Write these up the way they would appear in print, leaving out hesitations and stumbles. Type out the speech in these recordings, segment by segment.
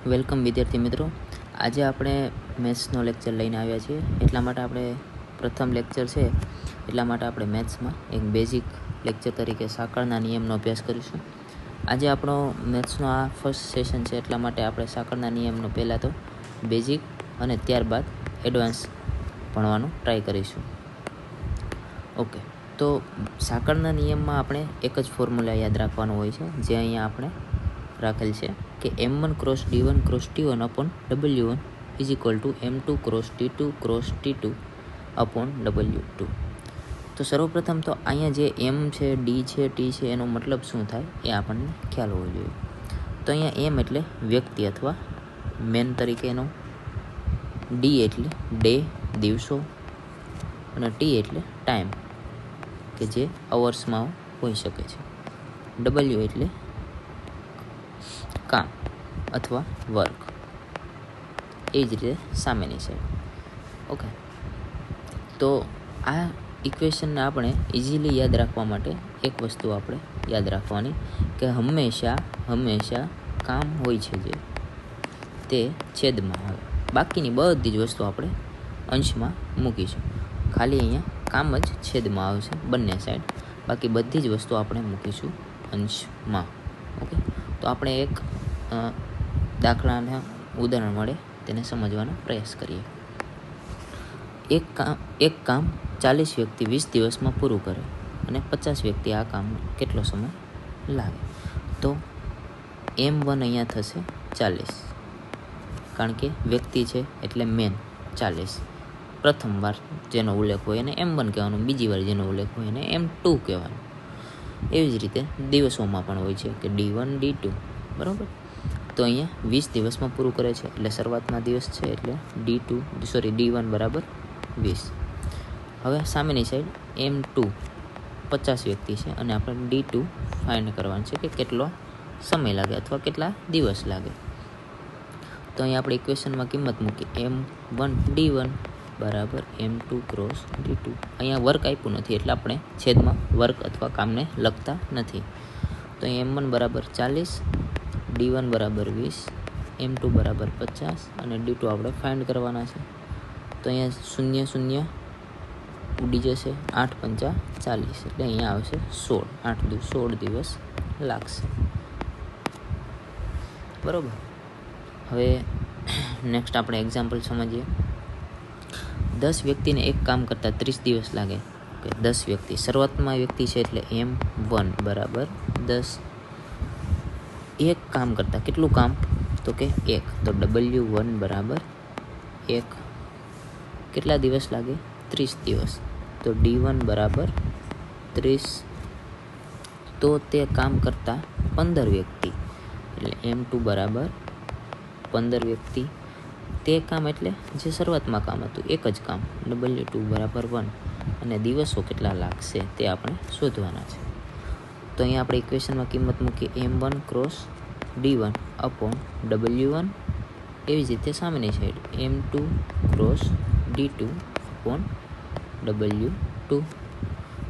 Welcome વિદ્યાર્થી મિત્રો. આજે આપણે મેથ્સનો લેક્ચર લઈને આવ્યા છીએ. એટલા માટે આપણે પ્રથમ લેક્ચર છે, એટલા માટે આપણે મેથ્સમાં એક બેઝિક લેક્ચર તરીકે સાંકળના નિયમનો અભ્યાસ કરીશું. આજે આપણો મેથ્સનો આ ફર્સ્ટ સેશન છે, એટલા માટે આપણે સાંકળના નિયમનો પહેલાં તો બેઝિક અને ત્યારબાદ એડવાન્સ ભણવાનું ટ્રાય કરીશું. ઓકે, તો સાંકળના નિયમમાં આપણે એક જ ફોર્મ્યુલા યાદ રાખવાનો હોય છે, જે અહીંયા આપણે રાખેલ છે કે m1 cross d1 cross t1 upon w1 is equal to m2 cross t2 cross t2 upon w2. તો સર્વપ્રથમ તો અહીંયા જે m છે, d છે, t છે, એનો મતલબ શું થાય એ આપણને ખ્યાલ હોવો જોઈએ. તો અહીંયા m એટલે વ્યક્તિ અથવા મેન તરીકેનો, d એટલે ડે દિવસો, અને t એટલે ટાઈમ કે જે અવર્સમાં હોઈ શકે છે. w એટલે કામ અથવા વર્ક. એ જ રીતે સામેની સાઈડ. ઓકે, તો આ ઇક્વેશનને આપણે ઇઝીલી યાદ રાખવા માટે એક વસ્તુ આપણે યાદ રાખવાની કે હંમેશા કામ હોય છે જે તે છેદમાં આવે. બાકીની બધી જ વસ્તુ આપણે અંશમાં મૂકીશું. ખાલી અહીંયા કામ જ છેદમાં આવશે બંને સાઈડ, બાકી બધી જ વસ્તુ આપણે મૂકીશું અંશમાં. ઓકે, તો આપણે એક દાખલાના ઉદાહરણ મળે તેને સમજવાનો પ્રયાસ કરીએ. એક કામ 40 વ્યક્તિ 20 દિવસમાં પૂરું કરે અને 50 વ્યક્તિ આ કામ કેટલો સમય લાગે. તો m1 અહીંયા થશે 40, કારણ કે વ્યક્તિ છે એટલે મેન 40. પ્રથમ વાર જેનો ઉલ્લેખ હોય એને m1 કહેવાનું, બીજી વાર જેનો ઉલ્લેખ હોય એને m2 કહેવાનું. એવી જ રીતે દિવસોમાં પણ હોય છે કે d1 d2, બરાબર. તો અહીંયા 20 દિવસમાં પૂરું કરે છે એટલે શરૂઆતના દિવસ છે એટલે d1 બરાબર 20. હવે સામેની સાઈડ m2 50 વ્યક્તિ છે અને આપણે d2 ફાઇન્ડ કરવાનું છે કે કેટલો સમય લાગે અથવા કેટલા દિવસ લાગે. તો અહીંયા આપણે ઇક્વેશનમાં કિંમત મૂકી m1 d1 બરાબર m2 ક્રોસ d2. અહીંયા વર્ક આપ્યું નથી એટલે આપણે છેદમાં વર્ક અથવા કામને લખતા નથી. તો અહીંયા m1 બરાબર 40, d1 બરાબર 20, m2 બરાબર 50 અને d2 આપણે ફાઇન્ડ કરવાના છે. તો અહીંયા 0 ઉડી જશે, 8 પંચા 40 એટલે અહીંયા આવશે 16. 8 દુ 16 દિવસ લાગશે, બરાબર. હવે નેક્સ્ટ આપણે એક્ઝામ્પલ સમજીએ. 10 વ્યક્તિને એક કામ કરતાં 30 દિવસ લાગે. ઓકે, 10 વ્યક્તિ, શરૂઆતમાં વ્યક્તિ છે એટલે m1 બરાબર 10. એક કામ કરતાં કેટલું કામ, તો કે 1, તો w1 બરાબર 1. કેટલા દિવસ લાગે, 30 દિવસ, તો d1 બરાબર 30. તો તે કામ કરતાં 15 વ્યક્તિ એટલે m2 બરાબર 15 વ્યક્તિ. તે કામ એટલે જે શરૂઆતમાં કામ હતું એક જ કામ, w2 બરાબર 1. અને દિવસો કેટલા લાગશે તે આપણે શોધવાના છે. તો અહીંયા આપણે ઇક્વેશનમાં કિંમત મૂકી m1 cross d1 upon w1. એવી જ રીતે સામેની side m2 cross d2 upon w2.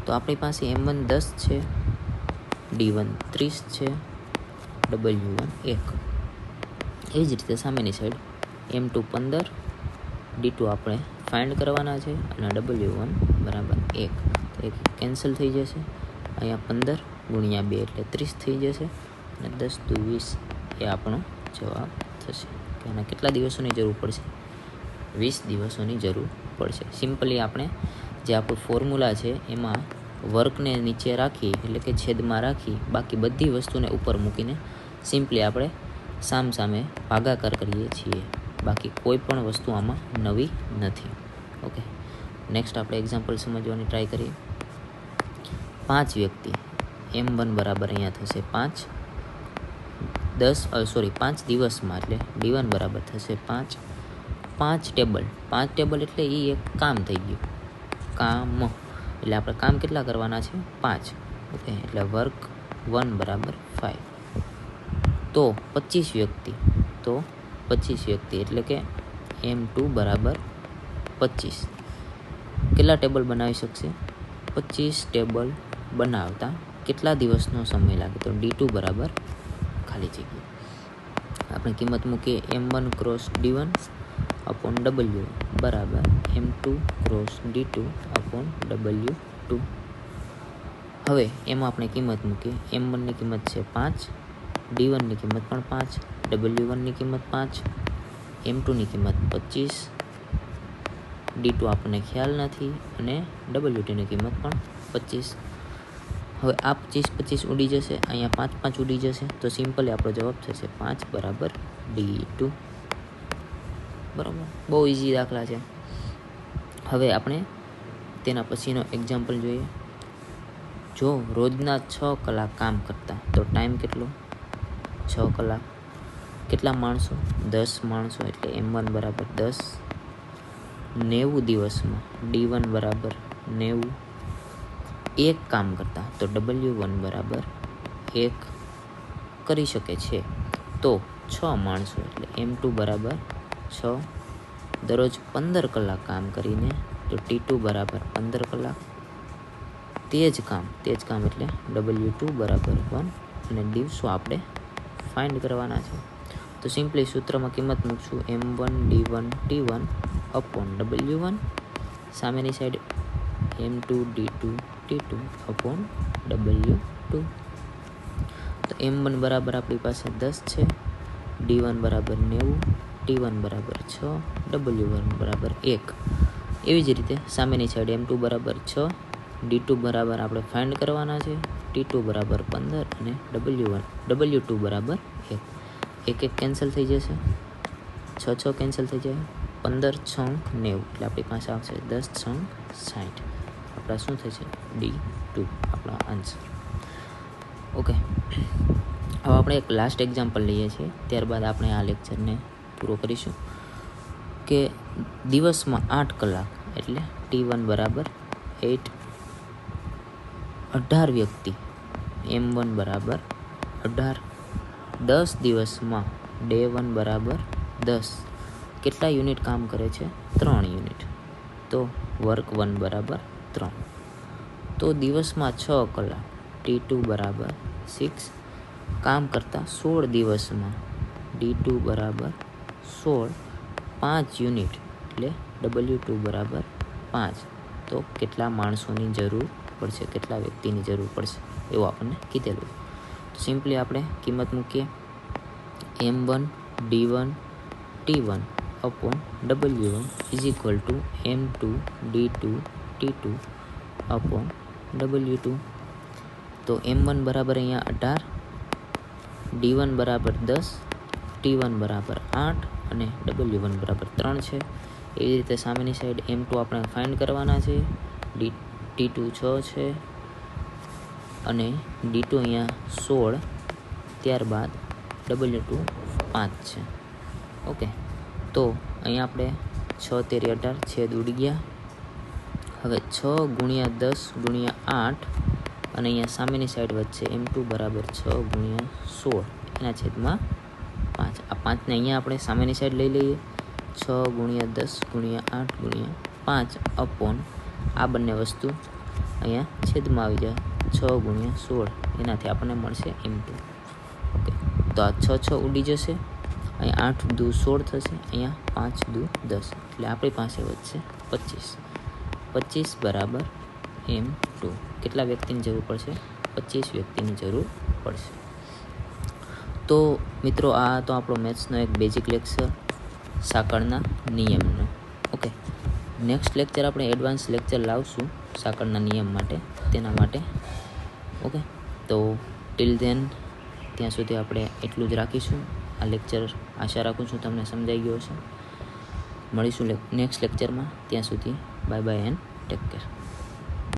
તો આપણી પાસે m1 10 છે, d1 30 છે, w1 1. એ જ રીતે સામેની સાઈડ m2 15, d2 આપણે ફાઇન્ડ કરવાના છે અને w1 બરાબર 1. તો એક કેન્સલ થઈ જશે. અહીંયા 15 ગુણ્યા 2 એટલે 30 થઈ જશે અને 10 દુ 20 એ આપણો જવાબ થશે. કે આના કેટલા દિવસોની જરૂર પડશે, 20 દિવસોની જરૂર પડશે. સિમ્પલી આપણે જે આપણું ફોર્મ્યુલા છે એમાં વર્કને નીચે રાખી એટલે કે છેદમાં રાખી બાકી બધી વસ્તુને ઉપર મૂકીને સિમ્પલી આપણે સામે ભાગાકાર કરીએ છીએ. બાકી કોઈ પણ વસ્તુ આમાં નવી નથી. ઓકે, નેક્સ્ટ આપણે એક્ઝામ્પલ સમજવાની ટ્રાય કરીએ. 5 વ્યક્તિ, m1 બરાબર અહીંયા થશે 5, 5 દિવસમાં એટલે d1 બરાબર થશે 5. 5 ટેબલ એટલે એ એક કામ થઈ ગયું, કામ એટલે આપણે કામ કેટલા કરવાના છે 5. ઓકે, એટલે વર્ક 1 બરાબર 5. તો 25 વ્યક્તિ એટલે કે m2 બરાબર 25. કેટલા ટેબલ બનાવી શકશે, 25 ટેબલ બનાવતા કેટલા દિવસનો સમય લાગે, તો d2 બરાબર ખાલી જગ્યા આપણે કિંમત મૂકીએ M1 cross D1 upon W બરાબર M2 cross D2 upon W2. હવે એમાં આપણે કિંમત મૂકીએ. M1ની કિંમત છે 5, D1ની કિંમત પણ 5, W1ની કિંમત 5, M2ની કિંમત 25, D2 આપણને ખ્યાલ નથી અને W2ની કિંમત પણ 25. હવે આ 25 ઉડી જશે, અહીંયા 5 ઉડી જશે, તો સિમ્પલી આપણો જવાબ થશે 5 બરાબર D2. બરાબર, બહુ ઇઝી દાખલા છે. હવે આપણે તેના પછીનો એક્ઝામ્પલ જોઈએ. જો રોજના 6 કલાક કામ કરતા તો ટાઈમ કેટલો? 6 કલાક. કેટલા માણસો? 10 માણસો, એટલે M1 બરાબર 10. 90 દિવસમાં D1 બરાબર 90. એક કામ કરતા તો W1 બરાબર 1 કરી શકે છે. તો 6 માણસો એટલે M2 બરાબર 6. દરરોજ 15 કલાક કામ કરીને તો T2 બરાબર 15 કલાક. તે જ કામ એટલે W2 બરાબર 1 અને દિવસો આપણે ફાઇન્ડ કરવાના છે. તો સિમ્પલી સૂત્રમાં કિંમત મૂકશું M1 D1 T1 upon W1, સામેની side M2 D2 T2 upon W2. તો M1 બરાબર આપણી પાસે 10 છે, D1 બરાબર 90, T1 બરાબર 6, W1 બરાબર 1. એવી જ રીતે સામેની સાઈડ M2 બરાબર 6, D2 બરાબર આપણે ફાઇન્ડ કરવાના છે, T2 બરાબર 15 અને W2 બરાબર 1. એક કેન્સલ થઈ જશે, 6 કેન્સલ થઈ જાય, 15 6 90, એટલે આપણી પાસે આવશે 10 6 60. આપણા શું થશે? D2 આપણો આન્સર. ઓકે, હવે આપણે એક લાસ્ટ એક્ઝામ્પલ લઈએ છીએ, ત્યારબાદ આપણે આ લેક્ચરને પૂરો કરીશું. કે દિવસમાં 8 કલાક એટલે T1 બરાબર 8. 18 વ્યક્તિ M1 બરાબર 18. 10 દિવસમાં Day1 બરાબર 10. કેટલા યુનિટ કામ કરે છે? 3 યુનિટ. તો વર્ક 1 બરાબર 3. તો દિવસમાં 6 કલાક T2 બરાબર 6. કામ કરતા 16 દિવસમાં D2 બરાબર 16. 5 યુનિટ એટલે W2 બરાબર 5. તો કેટલા માણસોની જરૂર પડશે, કેટલા વ્યક્તિની જરૂર પડશે એવું આપણને કીધેલું. તો સિમ્પલી આપણે કિંમત મૂકીએ M1 D1 T1 upon W1 is equal to M2 D2 T2 upon W2. તો M1 બરાબર અહીંયા 18, D1 બરાબર 10, T1 બરાબર 8 અને W1 બરાબર 3 છે. એવી રીતે સામેની સાઈડ M2 આપણે ફાઇન્ડ કરવાના છે, T2 6 છે અને D2 અહીંયા 16, ત્યારબાદ W2 5 છે. ઓકે, તો અહીંયા આપણે 6 તેરી 18 છેદ ઉડી ગયા. હવે 6 ગુણ્યા 10 ગુણ્યા 8 અને અહીંયા સામેની સાઈડ વચ્ચે M2 બરાબર 6 ગુણ્યા 16 એના છેદમાં 5. આ 5ને અહીંયા આપણે સામેની સાઈડ લઈ લઈએ, 6 ગુણ્યા 10 ગુણ્યા 8 ગુણ્યા 5 અપોન આ બંને વસ્તુ અહીંયા છેદમાં આવી જાય, 6 ગુણ્યા 16 એનાથી આપણને મળશે M2. ઓકે, તો આ 6 ઉડી જશે, અહીંયા 8 દુ 16 થશે, અહીંયા 5 દુ 10, એટલે આપણી પાસે વધશે 25 બરાબર M2. કેટલા વ્યક્તિની જરૂર પડશે? 25 વ્યક્તિની જરૂર પડશે. તો મિત્રો, આ તો આપણો મેથ્સનો એક બેઝિક લેક્ચર સાંકળના નિયમનો. ઓકે, નેક્સ્ટ લેક્ચર આપણે એડવાન્સ લેક્ચર લાવશું સાંકળના નિયમ માટે, તેના માટે. ઓકે, તો ટિલ ધેન ત્યાં સુધી આપણે એટલું જ રાખીશું. આ લેક્ચર આશા રાખું છું તમને સમજાઈ ગયો હશે. મળીશું નેક્સ્ટ લેક્ચરમાં. ત્યાં સુધી bye bye and take care.